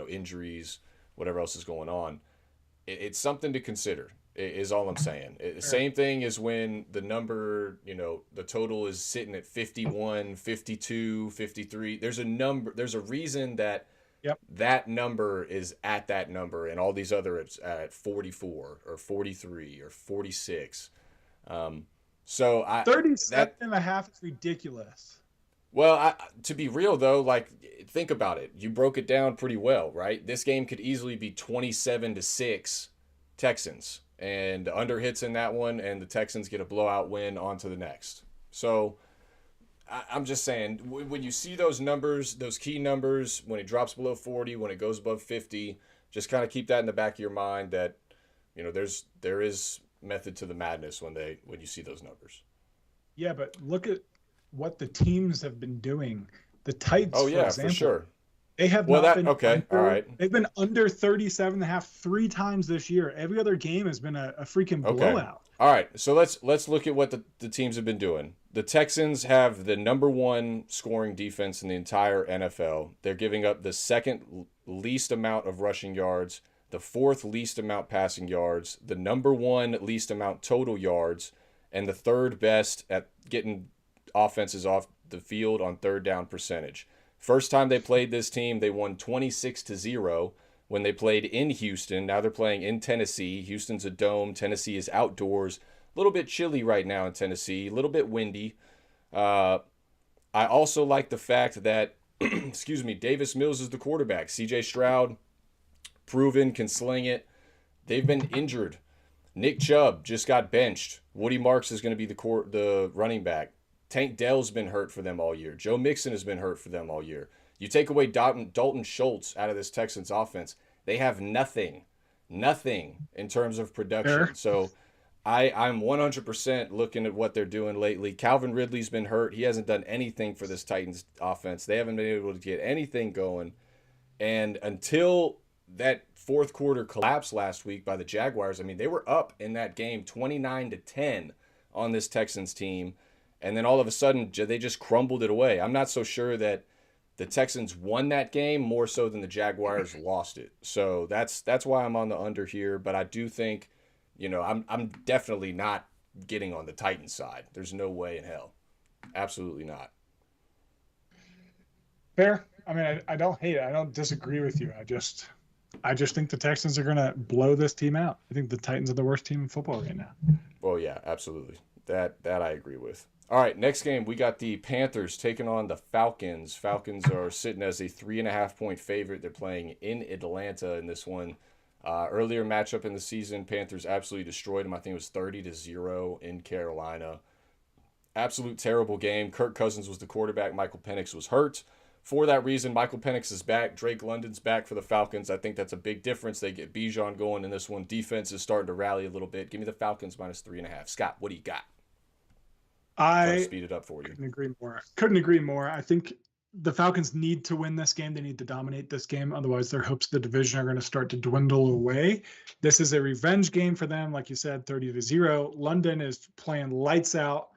injuries, whatever else is going on, it's something to consider, is all I'm saying. The same thing as when the number, the total is sitting at 51, 52, 53. There's a reason that that number is at that number, and all these other it's at 44 or 43 or 46. So 37.5 is ridiculous. Well, to be real though, like think about it. You broke it down pretty well, right? This game could easily be 27-6 Texans, and the under hits in that one, and the Texans get a blowout win on to the next. So I'm just saying, when you see those numbers, those key numbers, when it drops below 40, when it goes above 50, just kind of keep that in the back of your mind that, there is method to the madness when you see those numbers. Yeah, but look at what the teams have been doing. The Titans, for example, for sure. They have Well, not that been okay. All under. right. They've been under 37.5 three times this year. Every other game has been a freaking Okay. blowout. All right. So let's look at what the teams have been doing. The Texans have the number one scoring defense in the entire NFL. They're giving up the second least amount of rushing yards, the fourth least amount passing yards, the number one least amount total yards, and the third best at getting offenses off the field on third down percentage. First time they played this team, they won 26-0 when they played in Houston. Now they're playing in Tennessee. Houston's a dome. Tennessee is outdoors. A little bit chilly right now in Tennessee. A little bit windy. I also like the fact that, excuse me, Davis Mills is the quarterback. C.J. Stroud, proven, can sling it. They've been injured. Nick Chubb just got benched. Woody Marks is going to be the running back. Tank Dell's been hurt for them all year. Joe Mixon has been hurt for them all year. You take away Dalton Schultz out of this Texans offense, they have nothing in terms of production. Sure. So I'm 100% looking at what they're doing lately. Calvin Ridley's been hurt. He hasn't done anything for this Titans offense. They haven't been able to get anything going. And until that fourth quarter collapse last week by the Jaguars, I mean, they were up in that game 29-10 on this Texans team. And then all of a sudden, they just crumbled it away. I'm not so sure that the Texans won that game more so than the Jaguars lost it. So that's why I'm on the under here. But I do think, I'm definitely not getting on the Titans side. There's no way in hell. Absolutely not. Fair. I mean, I don't hate it. I don't disagree with you. I just think the Texans are going to blow this team out. I think the Titans are the worst team in football right now. Well, yeah, absolutely. That I agree with. All right, next game, we got the Panthers taking on the Falcons. Falcons are sitting as a 3.5-point favorite. They're playing in Atlanta in this one. Earlier matchup in the season, Panthers absolutely destroyed them. I think it was 30-0 in Carolina. Absolute terrible game. Kirk Cousins was the quarterback. Michael Penix was hurt. For that reason, Michael Penix is back. Drake London's back for the Falcons. I think that's a big difference. They get Bijan going in this one. Defense is starting to rally a little bit. Give me the Falcons -3.5. Scott, what do you got? I speed it up for you. Couldn't agree more. I think the Falcons need to win this game. They need to dominate this game. Otherwise, their hopes of the division are going to start to dwindle away. This is a revenge game for them. Like you said, 30-0. London is playing lights out.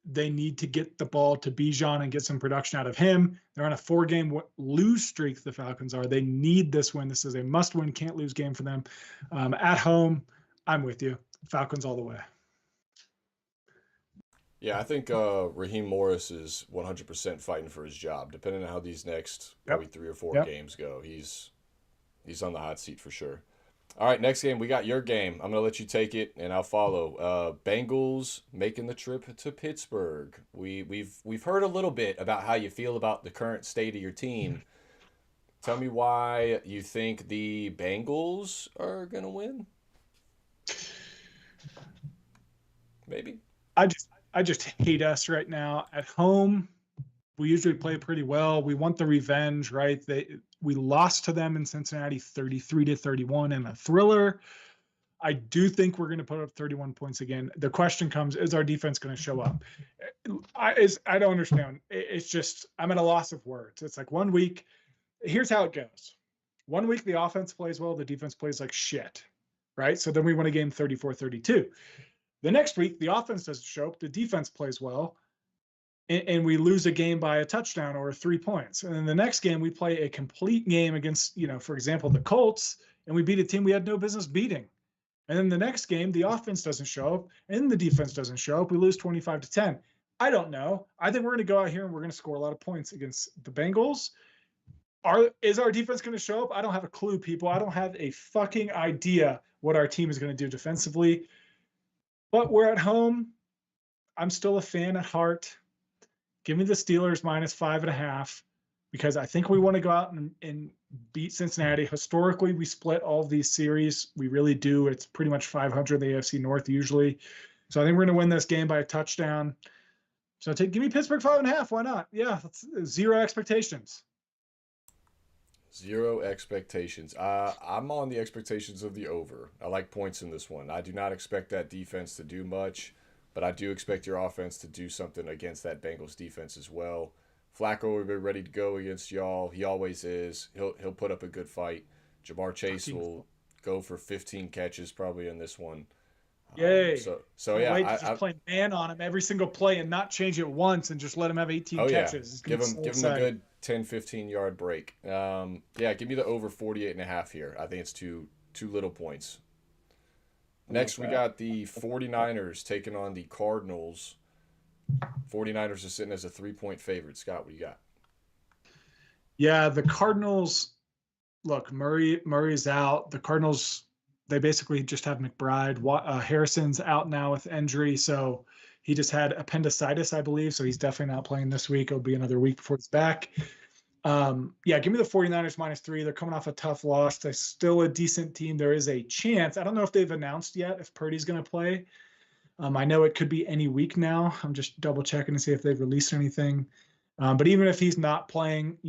They need to get the ball to Bijan and get some production out of him. They're on a 4-game lose streak, the Falcons are. They need this win. This is a must-win, can't-lose game for them. At home, I'm with you. Falcons all the way. Yeah, I think Raheem Morris is 100% fighting for his job. Depending on how these next probably 3 or 4 games go, he's on the hot seat for sure. All right, next game, we got your game. I'm gonna let you take it, and I'll follow. Bengals making the trip to Pittsburgh. We've heard a little bit about how you feel about the current state of your team. Tell me why you think the Bengals are gonna win. Maybe. I just hate us right now. At home, we usually play pretty well. We want the revenge, right? We lost to them in Cincinnati 33-31 in a thriller. I do think we're going to put up 31 points again. The question comes, is our defense going to show up? I don't understand. It's just, I'm at a loss of words. It's like 1 week. Here's how it goes. 1 week, the offense plays well. The defense plays like shit, right? So then we win a game 34-32. The next week, the offense doesn't show up. The defense plays well, and we lose a game by a touchdown or 3 points. And then the next game, we play a complete game against, for example, the Colts, and we beat a team we had no business beating. And then the next game, the offense doesn't show up, and the defense doesn't show up. We lose 25-10. I don't know. I think we're going to go out here and we're going to score a lot of points against the Bengals. Is our defense going to show up? I don't have a clue, people. I don't have a fucking idea what our team is going to do defensively. But we're at home. I'm still a fan at heart. Give me the Steelers -5.5 because I think we want to go out and beat Cincinnati. Historically, we split all of these series. We really do. It's pretty much 500 the AFC North usually. So I think we're going to win this game by a touchdown. So give me Pittsburgh 5.5. Why not? Yeah, that's 0 expectations. 0 expectations. I'm on the expectations of the over. I like points in this one. I do not expect that defense to do much, but I do expect your offense to do something against that Bengals defense as well. Flacco will be ready to go against y'all. He always is. He'll put up a good fight. Jamar Chase will go for 15 catches probably in this one. Yay. So yeah, wait to just play man on him every single play and not change it once and just let him have 18 catches. Yeah. Give him a good 10, 15-yard break. Yeah, give me the over 48.5 here. I think it's too little points. Next, we got the 49ers taking on the Cardinals. 49ers are sitting as a 3-point favorite. Scott, what do you got? Yeah, the Cardinals, look, Murray's out. The Cardinals, they basically just have McBride. Harrison's out now with injury, so he just had appendicitis, I believe, so he's definitely not playing this week. It'll be another week before he's back. Yeah, give me the 49ers -3. They're coming off a tough loss. They're still a decent team. There is a chance. I don't know if they've announced yet if Purdy's going to play. I know it could be any week now. I'm just double checking to see if they've released anything. But even if he's not playing,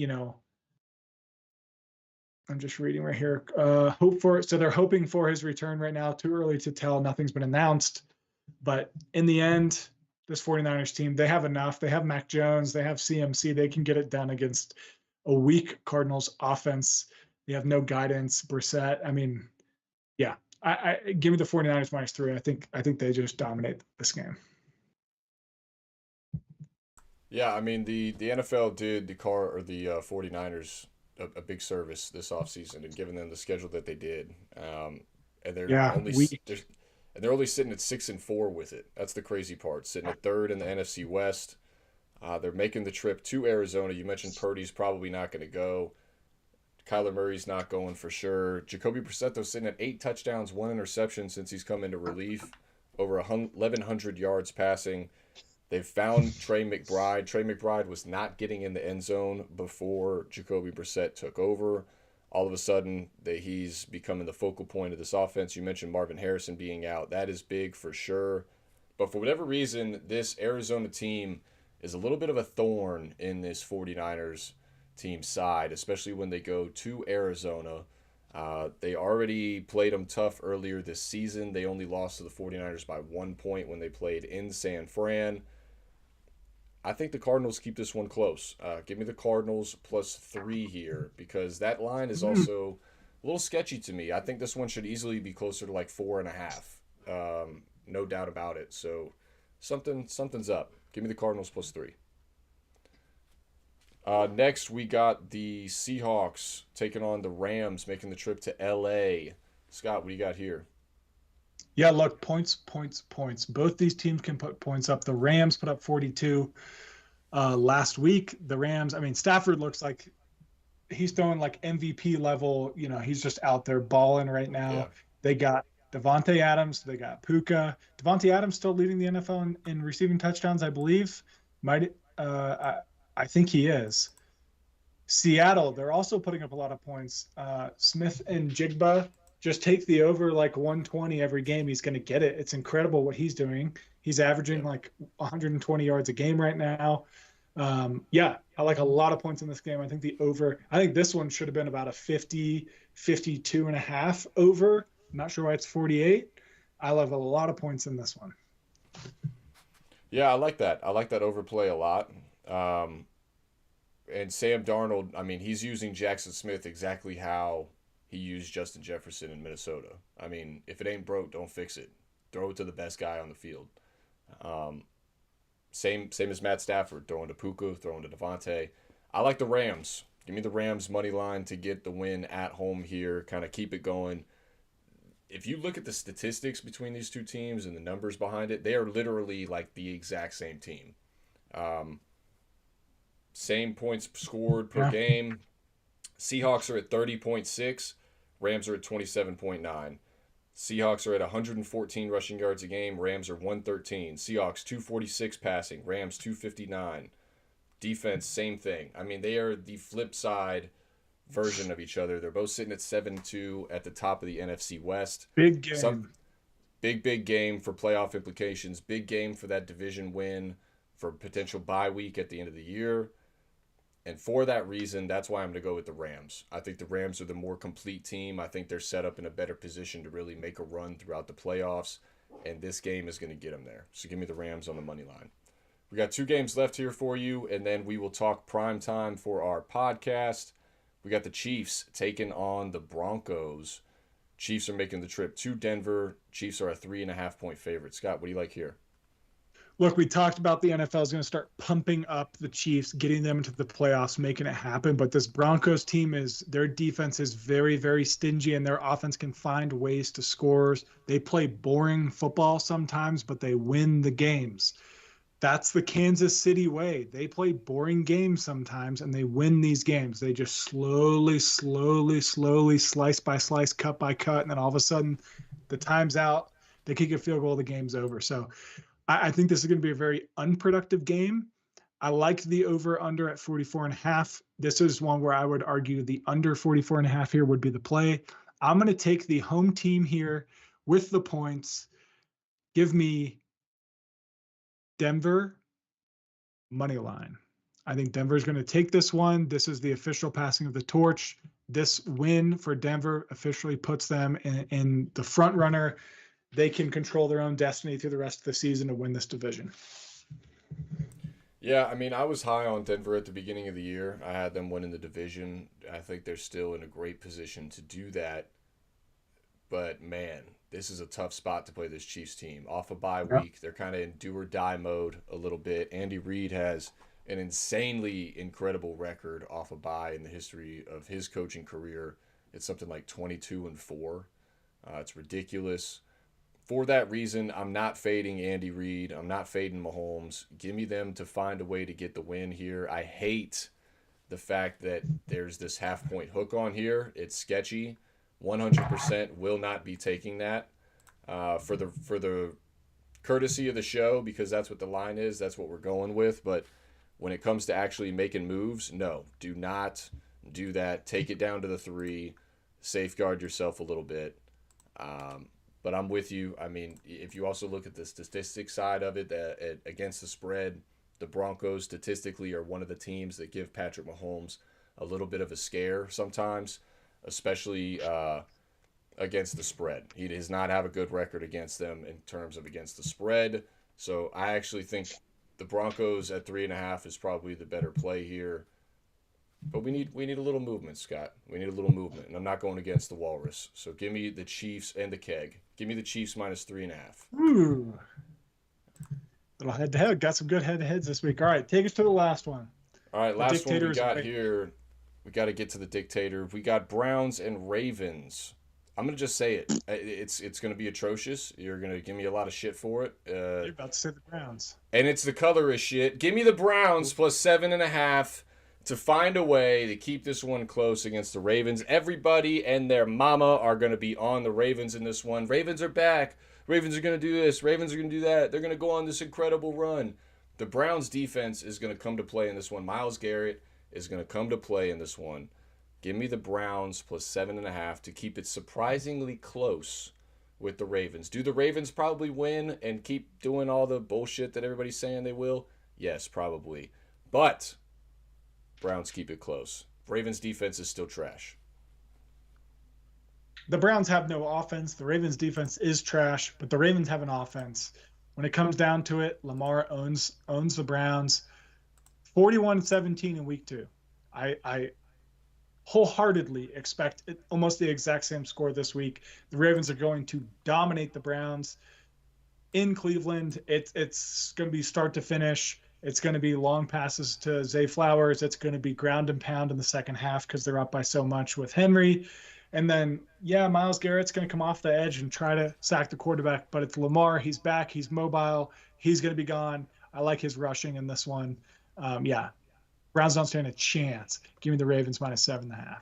I'm just reading right here. So they're hoping for his return right now. Too early to tell. Nothing's been announced. But in the end, this 49ers team, they have enough. They have Mac Jones. They have CMC. They can get it done against a weak Cardinals offense. They have no guidance. Brissett. I mean, yeah. I give me the 49ers -3. I think they just dominate this game. Yeah, I mean the NFL did the 49ers a big service this offseason and giving them the schedule that they did. And they're only sitting at 6-4 with it. That's the crazy part. Sitting at third in the NFC West. They're making the trip to Arizona. You mentioned Purdy's probably not going to go. Kyler Murray's not going for sure. Jacoby Brissett sitting at 8 touchdowns, 1 interception since he's come into relief. Over 1,100 yards passing. They've found Trey McBride. Trey McBride was not getting in the end zone before Jacoby Brissett took over. All of a sudden, he's becoming the focal point of this offense. You mentioned Marvin Harrison being out. That is big for sure. But for whatever reason, this Arizona team is a little bit of a thorn in this 49ers team side, especially when they go to Arizona. They already played them tough earlier this season. They only lost to the 49ers by 1 point when they played in San Fran. I think the Cardinals keep this one close. Give me the Cardinals +3 here because that line is also a little sketchy to me. I think this one should easily be closer to like 4.5. No doubt about it. So something's up. Give me the Cardinals +3. Next, we got the Seahawks taking on the Rams, making the trip to L.A. Scott, what do you got here? Yeah, look, points. Both these teams can put points up. The Rams put up 42 last week. The Rams, I mean, Stafford looks like he's throwing like MVP level. He's just out there balling right now. Yeah. They got Devontae Adams. They got Puka. Devontae Adams still leading the NFL in receiving touchdowns, I believe. I think he is. Seattle, they're also putting up a lot of points. Smith and Jigba, just take the over like 120 every game. He's going to get it. It's incredible what he's doing. He's averaging like 120 yards a game right now. I like a lot of points in this game. I think this one should have been about a 50, 52.5 over. I'm not sure why it's 48. I love a lot of points in this one. Yeah, I like that. I like that overplay a lot. And Sam Darnold, I mean, he's using Jackson Smith exactly how he used Justin Jefferson in Minnesota. I mean, if it ain't broke, don't fix it. Throw it to the best guy on the field. Same as Matt Stafford, throwing to Puka, throwing to Devontae. I like the Rams. Give me the Rams money line to get the win at home here, kind of keep it going. If you look at the statistics between these two teams and the numbers behind it, they are literally like the exact same team. Same points scored per game. Seahawks are at 30.6. Rams are at 27.9. Seahawks are at 114 rushing yards a game. Rams are 113. Seahawks 246 passing. Rams 259. Defense, same thing. I mean, they are the flip side version of each other. They're both sitting at 7-2 at the top of the NFC West. Big game. Big game for playoff implications. Big game for that division win for potential bye week at the end of the year. And for that reason, that's why I'm going to go with the Rams. I think the Rams are the more complete team. I think they're set up in a better position to really make a run throughout the playoffs. And this game is going to get them there. So give me the Rams on the money line. We got 2 games left here for you, and then we will talk prime time for our podcast. We got the Chiefs taking on the Broncos. Chiefs are making the trip to Denver. Chiefs are a 3.5-point favorite. Scott, what do you like here? Look, we talked about the NFL is going to start pumping up the Chiefs, getting them into the playoffs, making it happen. But this Broncos team their defense is very, very stingy, and their offense can find ways to score. They play boring football sometimes, but they win the games. That's the Kansas City way. They play boring games sometimes, and they win these games. They just slowly, slice by slice, cut by cut, and then all of a sudden, the time's out. They kick a field goal, the game's over. So I think this is going to be a very unproductive game. I like the over-under at 44.5. This is one where I would argue the under 44.5 here would be the play. I'm going to take the home team here with the points. Give me Denver money line. I think Denver is going to take this one. This is the official passing of the torch. This win for Denver officially puts them in the front runner. They can control their own destiny through the rest of the season to win this division. Yeah, I mean, I was high on Denver at the beginning of the year. I had them winning the division. I think they're still in a great position to do that. But, man, this is a tough spot to play this Chiefs team. Off a bye week, they're kind of in do-or-die mode a little bit. Andy Reid has an insanely incredible record off a bye in the history of his coaching career. It's something like 22-4. It's ridiculous. For that reason, I'm not fading Andy Reid. I'm not fading Mahomes. Give me them to find a way to get the win here. I hate the fact that there's this half-point hook on here. It's sketchy. 100% will not be taking that for the courtesy of the show, because that's what the line is. That's what we're going with. But when it comes to actually making moves, no, do not do that. Take it down to the 3. Safeguard yourself a little bit. But I'm with you. I mean, if you also look at the statistics side of it, against the spread, the Broncos statistically are one of the teams that give Patrick Mahomes a little bit of a scare sometimes, especially against the spread. He does not have a good record against them in terms of against the spread. So I actually think the Broncos at 3.5 is probably the better play here. But we need a little movement, Scott. We need a little movement, and I'm not going against the Walrus. So give me the Chiefs and the Keg. Give me the Chiefs minus 3.5. Ooh, little head-to-head. Got some good head-to-heads this week. All right, take us to the last one. All right, last one we got here. We got to get to the dictator. We got Browns and Ravens. I'm gonna just say it. It's gonna be atrocious. You're gonna give me a lot of shit for it. You're about to say the Browns. And it's the color is shit. Give me the Browns plus 7.5. To find a way to keep this one close against the Ravens. Everybody and their mama are going to be on the Ravens in this one. Ravens are back. Ravens are going to do this. Ravens are going to do that. They're going to go on this incredible run. The Browns defense is going to come to play in this one. Myles Garrett is going to come to play in this one. Give me the Browns plus 7.5 to keep it surprisingly close with the Ravens. Do the Ravens probably win and keep doing all the bullshit that everybody's saying they will? Yes, probably. But Browns keep it close. Ravens defense is still trash. The Browns have no offense. The Ravens defense is trash, but the Ravens have an offense. When it comes down to it, Lamar owns the Browns. 41-17 in week 2. I wholeheartedly expect almost the exact same score this week. The Ravens are going to dominate the Browns in Cleveland. It's going to be start to finish. It's going to be long passes to Zay Flowers. It's going to be ground and pound in the second half because they're up by so much with Henry. And then, Myles Garrett's going to come off the edge and try to sack the quarterback. But it's Lamar. He's back. He's mobile. He's going to be gone. I like his rushing in this one. Browns don't stand a chance. Give me the Ravens minus 7.5.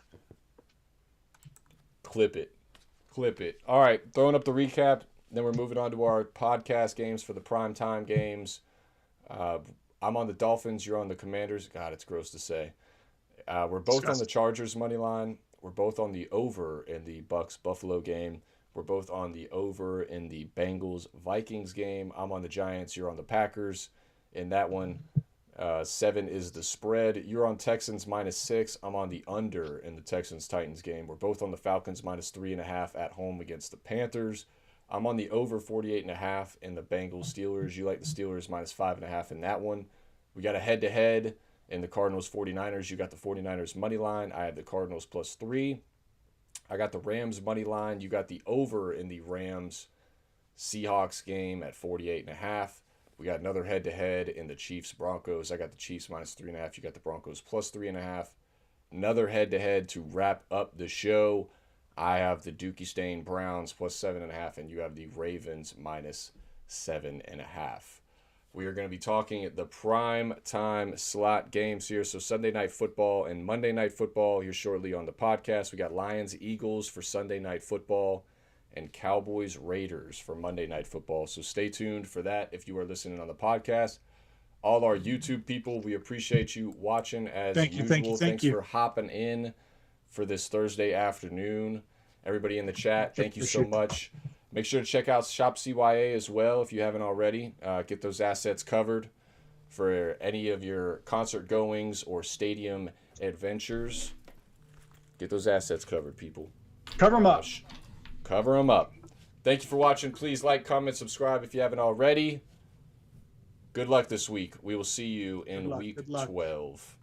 Clip it. All right, throwing up the recap. Then we're moving on to our podcast games for the primetime games. I'm on the Dolphins. You're on the Commanders. God, it's gross to say. We're both on the Chargers money line. We're both on the over in the Bucks-Buffalo game. We're both on the over in the Bengals-Vikings game. I'm on the Giants. You're on the Packers. In that one, 7 is the spread. You're on Texans minus 6. I'm on the under in the Texans-Titans game. We're both on the Falcons minus 3.5 at home against the Panthers. I'm on the over 48.5 in the Bengals Steelers. You like the Steelers minus 5.5 in that one. We got a head-to-head in the Cardinals 49ers. You got the 49ers money line. I have the Cardinals +3. I got the Rams money line. You got the over in the Rams Seahawks game at 48.5. We got another head-to-head in the Chiefs Broncos. I got the Chiefs -3.5. You got the Broncos +3.5. Another head-to-head to wrap up the show. I have the Dookie Stain Browns +7.5, and you have the Ravens -7.5. We are going to be talking the prime time slot games here. So Sunday Night Football and Monday Night Football here shortly on the podcast. We got Lions Eagles for Sunday Night Football and Cowboys Raiders for Monday Night Football. So stay tuned for that if you are listening on the podcast. All our YouTube people, we appreciate you watching as usual. Thanks for hopping in for this Thursday afternoon. Everybody in the chat, thank you so much. Make sure to check out Shop CYA as well if you haven't already. Get those assets covered for any of your concert goings or stadium adventures. Get those assets covered, people. Cover them up. Cover them up. Thank you for watching. Please like, comment, subscribe if you haven't already. Good luck this week. We will see you in week 12.